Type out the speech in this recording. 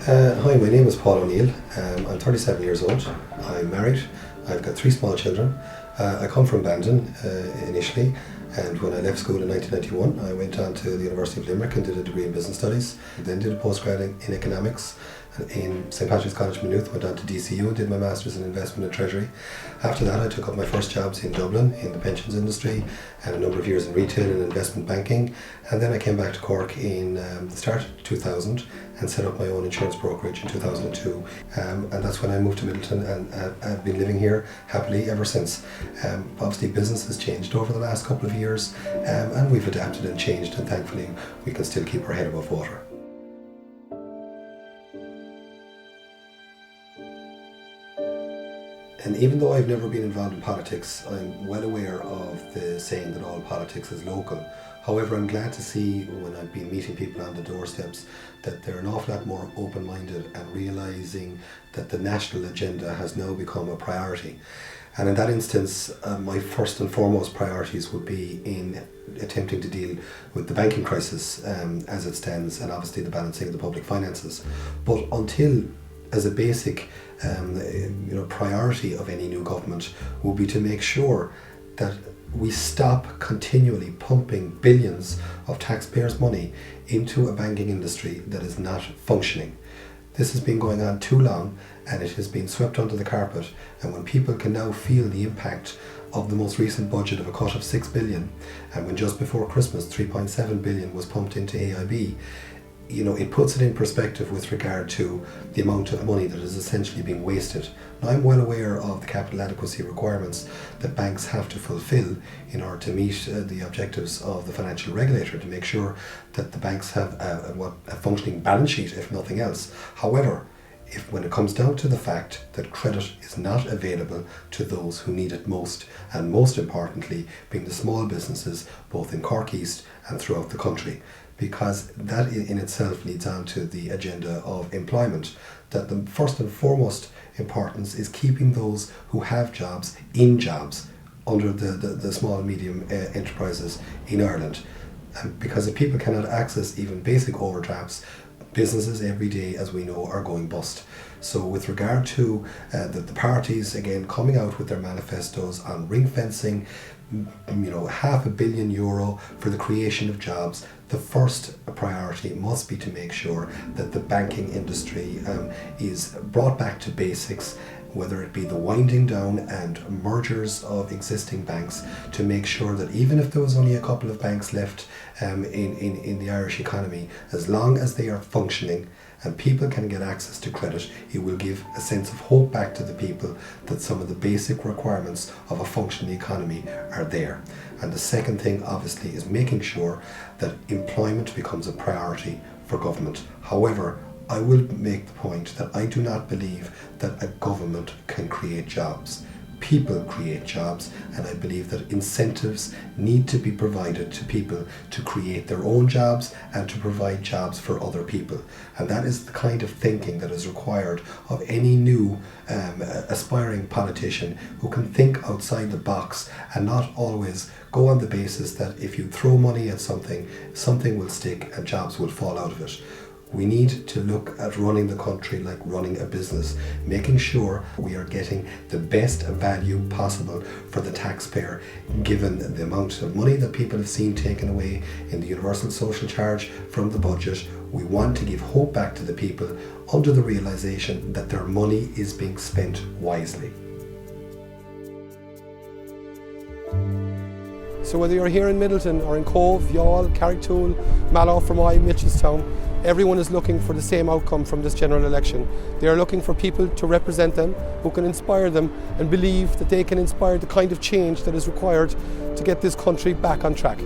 Hi, my name is Paul O'Neill. I'm 37 years old. I'm married. I've got three small children. I come from Bandon initially, and when I left school in 1991, I went on to the University of Limerick and did a degree in business studies. Then did a postgrad in economics in St Patrick's College, Maynooth. Went on to DCU and did my masters in investment and treasury. After that, I took up my first jobs in Dublin in the pensions industry and a number of years in retail and investment banking. And then I came back to Cork in the start of 2000 and set up my own insurance brokerage in 2002. And that's when I moved to Middleton, and I've been living here happily ever since. Obviously business has changed over the last couple of years, and we've adapted and changed, and thankfully we can still keep our head above water. And even though I've never been involved in politics, I'm well aware of the saying that all politics is local. However, I'm glad to see when I've been meeting people on the doorsteps that they're an awful lot more open-minded and realising that the national agenda has now become a priority. And in that instance, my first and foremost priorities would be in attempting to deal with the banking crisis as it stands, and obviously the balancing of the public finances. But until, as a basic priority of any new government, will be to make sure that we stop continually pumping billions of taxpayers' money into a banking industry that is not functioning. This has been going on too long, and it has been swept under the carpet. And when people can now feel the impact of the most recent budget of a cut of 6 billion, and when just before Christmas 3.7 billion was pumped into AIB, it puts it in perspective with regard to the amount of money that is essentially being wasted. Now, I'm well aware of the capital adequacy requirements that banks have to fulfill in order to meet the objectives of the financial regulator, to make sure that the banks have a functioning balance sheet, if nothing else. However, when it comes down to the fact that credit is not available to those who need it most, and most importantly being the small businesses both in Cork East and throughout the country, because that in itself leads on to the agenda of employment, that the first and foremost importance is keeping those who have jobs in jobs under the small and medium enterprises in Ireland. Because if people cannot access even basic overdrafts, businesses every day, as we know, are going bust. So with regard to the parties, again, coming out with their manifestos on ring fencing, €500 million for the creation of jobs, the first priority must be to make sure that the banking industry is brought back to basics, whether it be the winding down and mergers of existing banks, to make sure that even if there was only a couple of banks left in the Irish economy, as long as they are functioning and people can get access to credit, it will give a sense of hope back to the people that some of the basic requirements of a functioning economy are there. And the second thing, obviously, is making sure that employment becomes a priority for government. However, I will make the point that I do not believe that a government can create jobs. People create jobs, and I believe that incentives need to be provided to people to create their own jobs and to provide jobs for other people. And that is the kind of thinking that is required of any new aspiring politician who can think outside the box and not always go on the basis that if you throw money at something, something will stick and jobs will fall out of it. We need to look at running the country like running a business, making sure we are getting the best value possible for the taxpayer, given the amount of money that people have seen taken away in the universal social charge from the budget. We want to give hope back to the people under the realisation that their money is being spent wisely. So whether you're here in Middleton or in Cove, Youghal, Carrigtwohill, Mallow, Fermoy, Mitchelstown, everyone is looking for the same outcome from this general election. They are looking for people to represent them, who can inspire them and believe that they can inspire the kind of change that is required to get this country back on track.